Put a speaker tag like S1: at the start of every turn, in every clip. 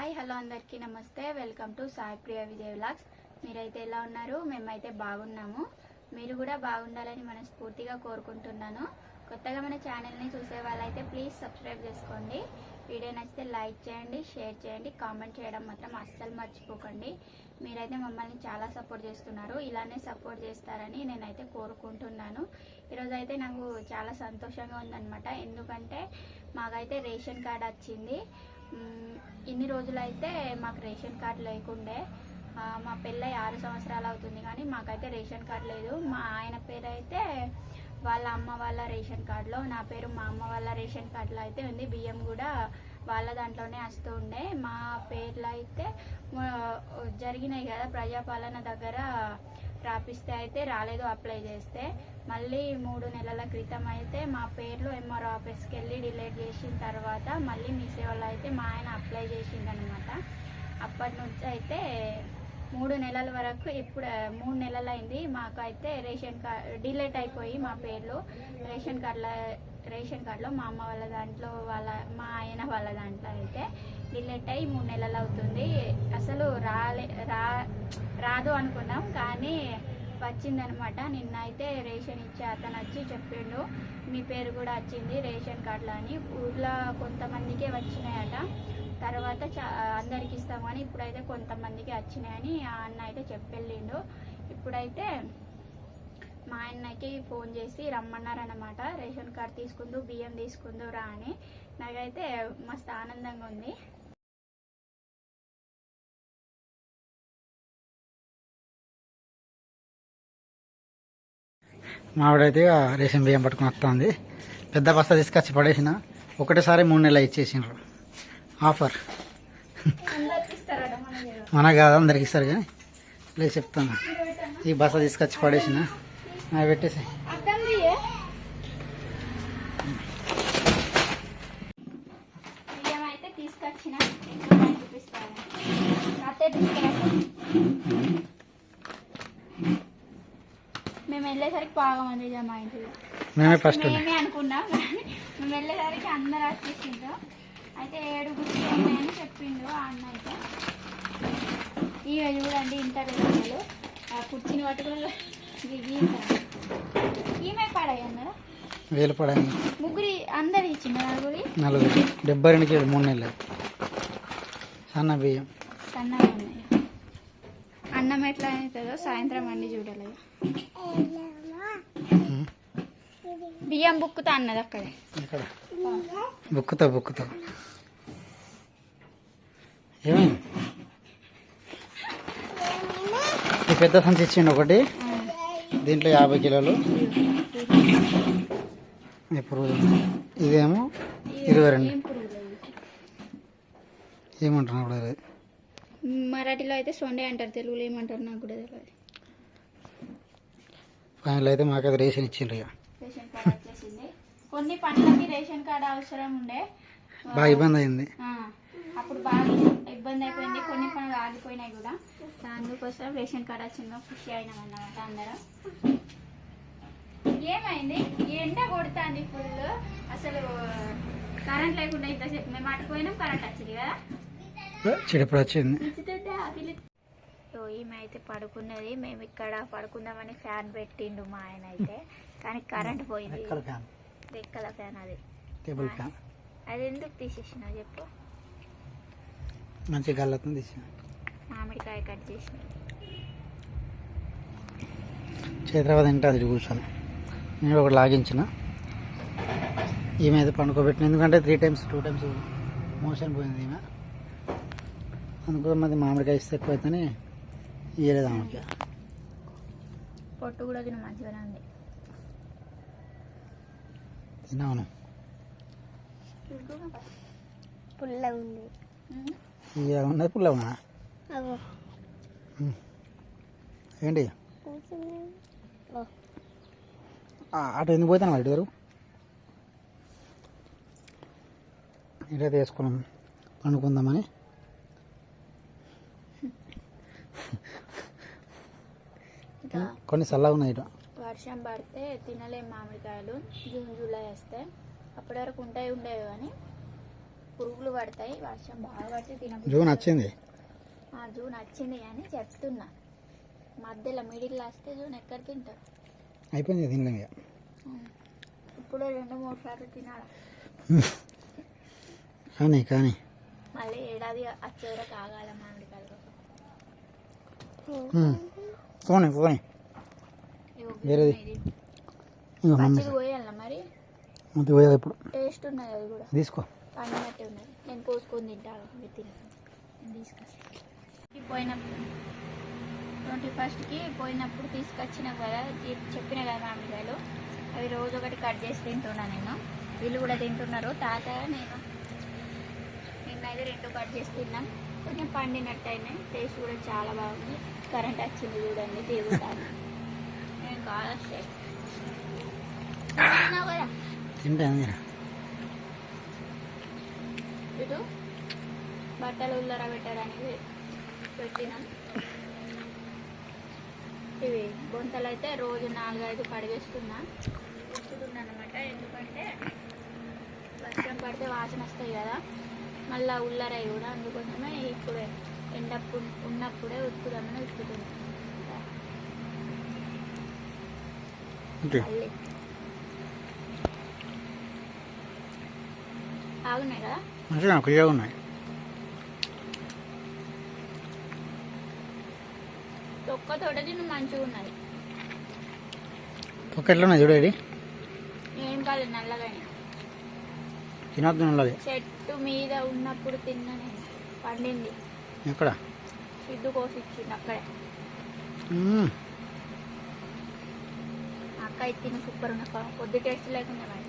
S1: Hi hello అందరికీ నమస్తే. Welcome to Sai Priya Vijay vlogs. మీరైతే ఎలా ఉన్నారు? మేమైతే బాగున్నాము. మీరు కూడా బాగుండాలని మనస్ఫూర్తిగా కోరుకుంటున్నాను. కొత్తగా మన ఛానల్ని చూసే వాళ్ళైతే ప్లీజ్ సబ్స్క్రైబ్ చేసుకోండి. వీడియో నచ్చితే లైక్ చేయండి, షేర్ చేయండి, కామెంట్ చేయడం మాత్రం అస్సలు మర్చిపోకండి. మీరైతే మమ్మల్ని చాలా సపోర్ట్ చేస్తున్నారు. ఇలానే సపోర్ట్ చేస్తారని నేనైతే కోరుకుంటున్నాను. ఈరోజు అయితే నాకు చాలా సంతోషంగా ఉందన్నమాట. ఎందుకంటే మాకైతే రేషన్ కార్డ్ వచ్చింది. ఇన్ని రోజులైతే మాకు రేషన్ కార్డు లేకుండే. మా పెళ్ళై 6 సంవత్సరాలు అవుతుంది కానీ మాకైతే రేషన్ కార్డు లేదు. మా ఆయన పేరు అయితే వాళ్ళ అమ్మ వాళ్ళ రేషన్ కార్డులో, నా పేరు మా అమ్మ వాళ్ళ రేషన్ కార్డులో అయితే ఉంది. బియ్యం కూడా వాళ్ళ దాంట్లోనే వస్తూ ఉండే. మా పేర్లు అయితే జరిగినాయి కదా ప్రజాపాలన దగ్గర రాపిస్తే అయితే రాలేదు. అప్లై చేస్తే మళ్ళీ 3 నెలల క్రితం అయితే మా పేర్లు ఎంఆర్ఓ ఆఫీస్కి వెళ్ళి డిలీట్ చేసిన తర్వాత మళ్ళీ మీ సేవలో అయితే మా ఆయన అప్లై చేసిందనమాట. అప్పటి నుంచి అయితే 3 నెలల వరకు ఇప్పుడు 3 నెలలు అయింది. మాకైతే రేషన్ కార్డ్ డిలీట్ అయిపోయి మా పేర్లు రేషన్ కార్డులో మా అమ్మ వాళ్ళ దాంట్లో మా ఆయన వాళ్ళ దాంట్లో అయితే డిలీట్ అయ్యి 3 నెలలు అవుతుంది. అసలు రాదు అనుకున్నాం కానీ వచ్చిందనమాట. నిన్న అయితే రేషన్ ఇచ్చే అతను వచ్చి చెప్పిండు మీ పేరు కూడా వచ్చింది రేషన్ కార్డులో అని. ఊర్లో కొంతమందికే వచ్చినాయట, తర్వాత అందరికి ఇస్తాం కానీ ఇప్పుడైతే కొంతమందికి వచ్చినాయని ఆ అన్న అయితే చెప్పెళ్ళిండు. ఇప్పుడైతే మా ఆయనకి ఫోన్ చేసి రమ్మన్నారనమాట. రేషన్ కార్డు తీసుకుందు, బియ్యం తీసుకుందు రా అని. నాకైతే మస్తు ఆనందంగా ఉంది.
S2: మావిడైతే రేషన్ బియ్యం పట్టుకుని వస్తుంది. పెద్ద బస్తా తీసుకొచ్చి పడేసిన. ఒకటేసారి 3 నెలలు ఇచ్చేసినారు. ఆఫర్ మన కాదు అందరికి ఇస్తారు కానీ లేదు చెప్తాను. ఈ బస్తా తీసుకొచ్చి పడేసిన అవి పెట్టేసి
S1: మేము వెళ్ళేసరికి బాగా మంది మా ఇంటిలో
S2: మేమే ఫస్ట్
S1: అనుకున్నాం కానీ మేము వెళ్ళేసరికి అందరు వచ్చేసిండ్రు. అయితే 7 గుర్తున్నాయని చెప్పిండు ఆ అన్న అయితే. ఇక చూడండి ఇంటర్ పిల్లలు కుర్చీని పట్టుకుని ఈమె పడాయి అన్నారా?
S2: 1000 పడాయి.
S1: ముగ్గురి అందరు ఇచ్చింది
S2: నలుగురు 72 3 నెలలు సన్న బియ్యం
S1: సన్నగా ఉన్నాయి. అన్నం ఎట్లా అవుతుందో సాయంత్రం అన్ని చూడాలి. బియ్యం బుక్కుతా అన్నది అక్కడే
S2: బుక్కుతా ఏమైంది? ఈ పెద్ద సంచి ఇచ్చిండు ఒకటి, దీంట్లో 50 కిలోలు. ఇప్పుడు ఇదేమో 22. ఏమంటున్నా కూడా
S1: మరాఠీలో అయితే సొండే అంటారు, తెలుగులో ఏమంటారు నాకు కూడా తెలియదు.
S2: ఫైనల్ అయితే మాకైతే రేషన్ ఇచ్చిండ్రు. ఇక
S1: రేషన్ కార్డు వచ్చేసింది. కొన్ని పనులకి రేషన్ కార్డు అవసరం ఉండే,
S2: బాగా ఇబ్బంది అయింది.
S1: అప్పుడు బాగా ఇబ్బంది అయిపోయింది. కొన్ని పనులు ఆగిపోయినాయి కూడా. అందుకోసం రేషన్ కార్డు వచ్చిందో ఖుషి అయినాం అన్నమాట అందరం. ఏమైంది? ఎండ కొడుతుంది ఫుల్. అసలు కరెంట్ లేకుండా ఇంతసేపు మేము అటుపోయినాం, కరెంట్ వచ్చింది కదా.
S2: చెడుపుడు వచ్చింది.
S1: ఈమె అయితే పడుకున్నది. మేము ఇక్కడ పడుకుందామని ఫ్యాన్ పెట్టిండు మా ఆయన అయితే, కానీ కరెంట్ పోయింది. రెక్కల ఫ్యాన్ అది
S2: టేబుల్ ఫ్యాన్.
S1: అది ఎందుకు తీసేసిన చెప్పు?
S2: మంచి గల్లతో తీసిన.
S1: మామిడికాయ కట్ చేసిన
S2: చేతరావది అంటే అది కూర్చొని నేను ఒకటి లాగించిన. ఈమె అయితే పండుకోబెట్టిన. ఎందుకంటే 2 టైమ్స్ మోషన్ పోయింది ఈమె. అందుకోసం అది మామిడికాయ ఇస్తే ఎక్కువ అవుతుంది ఇయ్యలేదు ఆమెకి.
S1: పొట్టు కూడా తిన మంచిగానే ఉంది.
S2: తిన్నాను.
S1: పుల్లగా ఉంది.
S2: ఇక ఉన్నది పుల్లగా ఏంటి? అటు ఎందుకు పోతాను ఇటు గారు? ఇటైతే వేసుకున్నాం పండుకుందామని. కొన్ని చల్లగా ఉన్నాయి. ఇటు
S1: వర్షం పడితే తినలేం మామిడికాయలు. జూన్ జూలై వస్తే అప్పటి వరకు ఉండేవి కానీ పురుగులు పడతాయి. వర్షం బాగా పడితే
S2: జూన్ వచ్చింది.
S1: జూన్ వచ్చింది కానీ చెప్తున్నా, మధ్యలో మిడిల్ వస్తే జూన్ ఎక్కడ తింటారు.
S2: అయిపోయింది తినలేం ఇక.
S1: ఇప్పుడు 2-3 సార్లు తినాలి.
S2: కానీ
S1: మళ్ళీ ఏడాది వచ్చే వరకు ఆగాల మామిడికాయలు.
S2: పోనీ వేరేది
S1: పచ్చిది పోయాల మరి,
S2: అంత పోయాలి ఇప్పుడు.
S1: టేస్ట్ ఉన్నది అది కూడా,
S2: తీసుకో.
S1: పండినట్టే ఉన్నది. నేను కోసుకొని తింటాను, మీరు తినకు. నేను తీసుకొస్తాను. పోయినప్పుడు 21st పోయినప్పుడు తీసుకొచ్చిన కదా, చెప్పిన కదా మామిడికాయలు, అవి రోజు ఒకటి కట్ చేసి తింటున్నా నేను. వీళ్ళు కూడా తింటున్నారు, తాత నేను. నిన్నైతే 2 కట్ చేసి తిన్నాం. కొంచెం పండినట్టు అయినాయి, టేస్ట్ కూడా చాలా బాగుంది. కరెంట్ వచ్చింది చూడండి, తిరుగుతాను నేను కావస్తే కదా.
S2: తింటాను.
S1: ఇటు బట్టలు ఉల్లర పెట్టడానికి పెట్టినాం. ఇవి బొంతలు అయితే రోజు 4-5 కడిగేస్తున్నా, ఉంచుతున్నాను అనమాట. ఎందుకంటే వర్షం పడితే వాసన వస్తాయి కదా, మళ్ళీ ఉల్లరాయి కూడా. అందుకోసమే ఇప్పుడే ఎండప్పుడు ఉన్నప్పుడే ఉతుకుదామని ఉతుకుతున్నాను. మళ్ళీ బాగున్నాయి కదా,
S2: మంచిగా క్లియర్గా ఉన్నాయి.
S1: తొక్కతోట తిని మంచిగా ఉన్నది.
S2: తొక్క ఎట్లా ఉన్నాయి చూడేది.
S1: ఏం కాలేదు, నల్లగానే.
S2: తినొద్దు నల్లది.
S1: చెట్టు మీద ఉన్నప్పుడు తిన్నా నేను, పండింది.
S2: ఎక్కడ?
S1: సిద్ధు కోసి ఇచ్చింది అక్కడే. అక్క ఇది తిని సూపర్ ఉన్న, కొద్ది టేస్ట్ లేకుండా మరి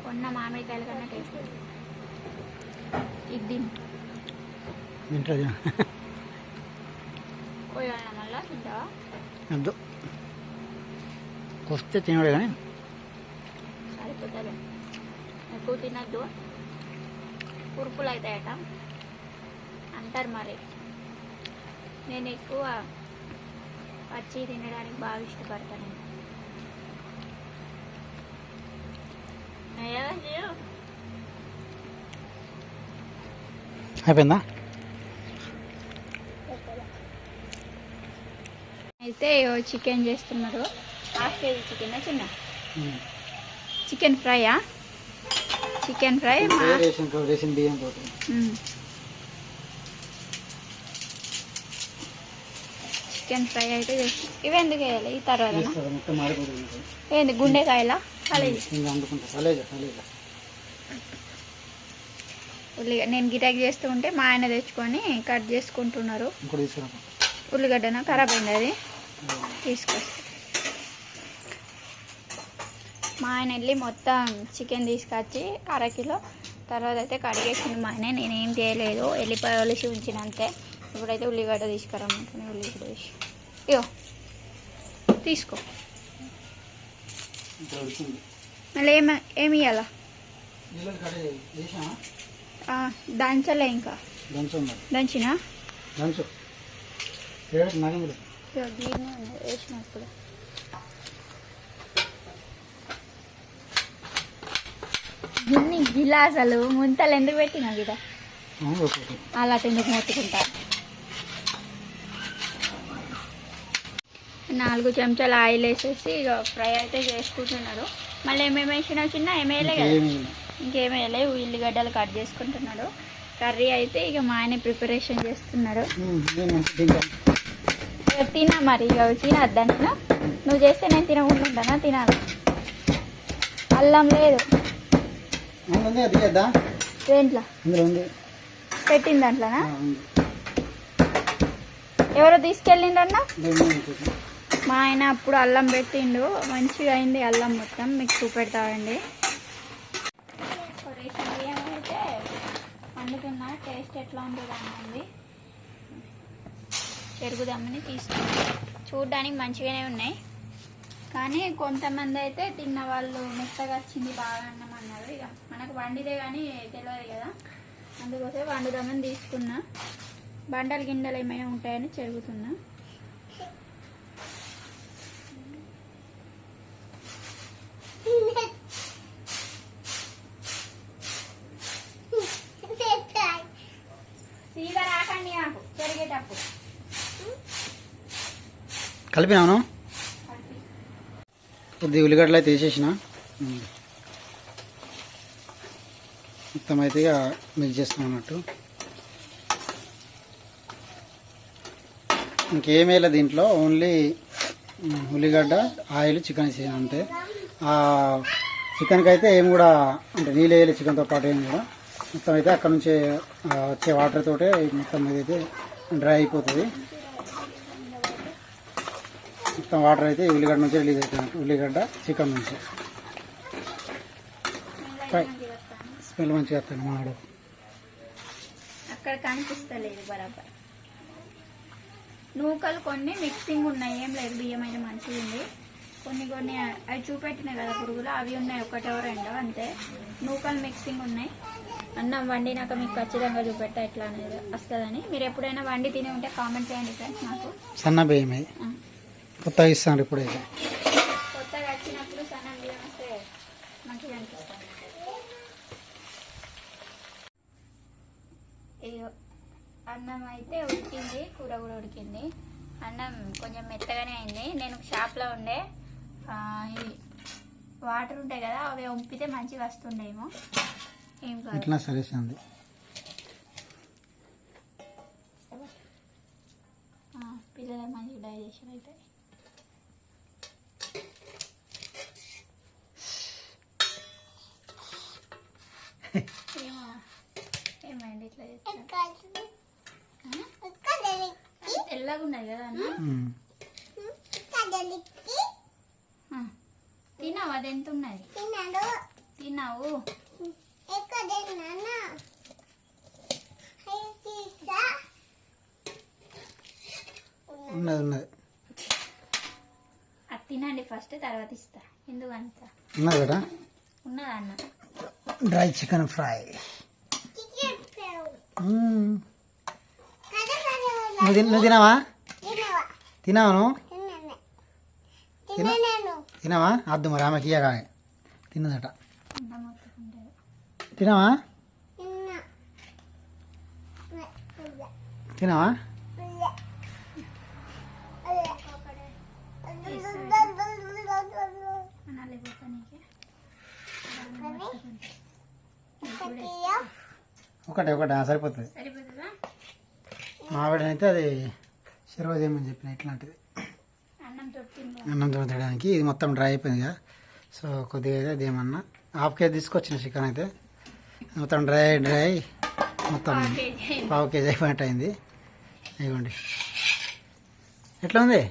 S1: కొన్న మామిడికాయల కన్నా టేస్ట్. ఇది తిని
S2: తింటుంది.
S1: పోయాల మళ్ళా తింటావా?
S2: వద్దు, వస్తే తినడు కానీ
S1: సరిపోతుంది. ఎక్కువ తినద్దు, కురుపులు అవుతాయట అంటారు. మరి నేను ఎక్కువ పచ్చి తినడానికి బాగా ఇష్టపడతాను.
S2: అయిపోయిందా?
S1: అయితే చికెన్ చేస్తున్నారు. 1/2 kg చికెన్. చిన్న చికెన్ ఫ్రైయా? చికెన్ ఫ్రై
S2: రేషన్ బియ్యం తోటి.
S1: చికెన్ ఫ్రై అయితే ఇవి ఎందుకు వేయాలి ఈ తర్వాత? ఏంది గుండెకాయలా? ఉల్లిగడ్డ నేను గిటాక్ చేస్తూ ఉంటే మా ఆయన తెచ్చుకొని కట్ చేసుకుంటున్నారు. ఉల్లిగడ్డన ఖరాబ్ అయింది, అది తీసుకొస్తా. మా ఆయన వెళ్ళి మొత్తం చికెన్ తీసుకొచ్చి 1/2 kg తర్వాత అయితే కడిగేసింది మా ఆయన. నేనేం చేయలేదు, వెళ్ళిపోయి ఒలిసి ఉంచిన అంతే. ఇప్పుడైతే ఉల్లిగడ్డ తీసుకురమ్మంటుంది. ఉల్లిగడ్డ వేసి ఇగో తీసుకో. మళ్ళీ ఏమి ఇవ్వాలా? దంచలే ఇంకా, దంచినా వేసినప్పుడు. ఇన్ని గిలాసాలు ముంతలు ఎందుకు పెట్టినా గిట అలా ఎందుకు మొత్తుకుంటా? 4 చెంచాలు ఆయిల్ వేసేసి ఇక ఫ్రై అయితే చేసుకుంటున్నారు. మళ్ళీ ఏమేమి వేసినా చిన్న ఏమేయలే కదా, ఇంకేమేయలే. ఉల్లిగడ్డలు కట్ చేసుకుంటున్నాడు. కర్రీ అయితే ఇక మా ఆయన ప్రిపరేషన్ చేస్తున్నాడు. తినా మరి, ఇక తినద్దంటున్నా. నువ్వు చేస్తే నేను తినకుండా ఉంటానా? తినాలి. అల్లం లేదు దేంట్లో పెట్టింది, దాంట్లోనా? ఎవరో తీసుకెళ్ళిండన్నా? మా ఆయన అప్పుడు అల్లం పెట్టిండు, మంచిగా అయింది అల్లం మొత్తం. మీకు చూపెడతామండి. రేషన్ బియ్యం అయితే వండుతున్నా, టేస్ట్ ఎట్లా ఉంటుందో అన్నది పెరుగుదామని తీసుకున్నాం. చూడడానికి మంచిగానే ఉన్నాయి, కానీ కొంతమంది అయితే తిన్న వాళ్ళు మెత్తగా వచ్చింది బాగా అన్నం అన్నారు. ఇక మనకు వండితే కానీ తెలియదు కదా, అందుకోసం వండుదామని తీసుకున్నా. బండలు గిండలు ఏమైనా ఉంటాయని చెరుగుతున్నా. సీదా రాకండి నాకు జరిగేటప్పుడు
S2: కలిపినాను కొద్ది ఉల్లిగడ్డలు అయితే వేసేసిన మొత్తం అయితే ఇక మిక్స్ చేసుకున్నాం అన్నట్టు. ఇంకేమేలా దీంట్లో ఓన్లీ ఉల్లిగడ్డ ఆయిల్ చికెన్ వేసేది అంతే. చికెన్కి అయితే ఏం కూడా అంటే నీళ్ళు వేయాలి చికెన్తో పాటు ఏం కూడా. మొత్తం అయితే అక్కడ నుంచి వచ్చే వాటర్ తోటే మొత్తం అయితే డ్రై అయిపోతుంది. మొత్తం వాటర్ అయితే ఉల్లిగడ్డ నుంచి రిలీజ్ అవుతుంది. ఉల్లిగడ్డ చికెన్ నుంచి స్మెల్ మంచిగా వస్తుంది మాడు.
S1: అక్కడ కనిపిస్తలేదు బరాబర్. నూకలు కొన్ని మిక్సింగ్ ఉన్నాయి, ఏం లేదు. బియ్యం అయితే మంచిగా ఉంది. కొన్ని అవి చూపెట్టినాయి కదా పురుగులు, అవి ఉన్నాయి ఒకటో రెండో అంతే. నూకలు మిక్సింగ్ ఉన్నాయి. అన్నం వండినాక మీకు ఖచ్చితంగా చూపెట్టా ఎట్లా అనేది వస్తుందని. మీరు ఎప్పుడైనా వండి తిని ఉంటే కామెంట్ చేయండి ఫ్రెండ్స్. నాకు
S2: సన్న బియ్యం కొత్తగా ఇస్తాను ఇప్పుడైతే.
S1: కొత్తగా వచ్చినప్పుడు సన్న బియ్యం వస్తే మంచిగా అనిపిస్తుంది. అన్నం అయితే ఉడికింది, కూర కూడా ఉడికింది. అన్నం కొంచెం మెత్తగానే అయింది. నేను షాప్లో ఉండే ఈ వాటర్ ఉంటాయి కదా, అవి వంపితే మంచిగా వస్తుండేమో. ఏం కాదు,
S2: ఇట్లా సరేసింది.
S1: పిల్లల మంచిగా డైజెషన్ అవుతాయి. ఏమైంది ఇట్లా తెల్లగా ఉన్నది కదా అన్న. తిన్నావు, అది ఎంత ఉన్నది తిన్నావు.
S2: ఉన్నది ఉన్నది
S1: అది తినండి ఫస్ట్, తర్వాత ఇస్తా. ఎందుకంత
S2: ఉన్నది కదా
S1: ఉన్నది అన్న.
S2: Dry chicken fry. నువ్వు తినావా? తినావా నువ్వు? తినావా? అద్దు మరి ఆమెకి ఇయ్యగా తిన్నదట. తినావా? తినావా? ఒకటే సరిపోతుంది.
S1: సరిపోతుందా?
S2: మావిడనైతే అది సర్వ చేయమని చెప్పిన ఇట్లాంటిది అన్నంతో తినడానికి. ఇది మొత్తం డ్రై అయిపోయింది కదా, సో కొద్దిగా అయితే అది ఏమన్నా హాఫ్ కేజీ తీసుకొచ్చిన చికెన్ అయితే మొత్తం డ్రై మొత్తం పావు కేజీ అయిపోయినట్టు అయింది. ఇదిగోండి ఎట్లా ఉంది?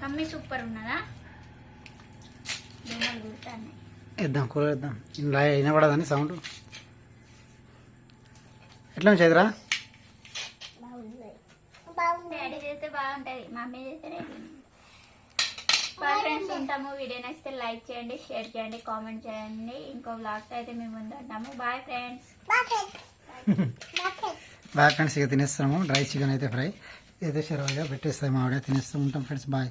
S1: కమ్మి సూపర్ ఉన్నదా?
S2: వేద్దాం కూర వేద్దాం. ఇలా వినపడదని సౌండ్. ఎట్లా చైత్రా?
S1: డాడీ చేస్తే బాగుంటుంది, మమ్మీ చేస్తే ఫ్రెండ్స్ ఉంటాము. వీడియో నచ్చితే లైక్ చేయండి, షేర్ చేయండి, కామెంట్ చేయండి. ఇంకో వ్లాగ్స్ అయితే మేము ముందు ఉంటాము. Bye friends.
S2: Bye friends. ఇక తినేస్తాము డ్రై చికెన్ అయితే ఫ్రై అయితే షర్వాగా పెట్టేస్తాము. ఆవిడ తినేస్తూ ఉంటాం ఫ్రెండ్స్. బాయ్.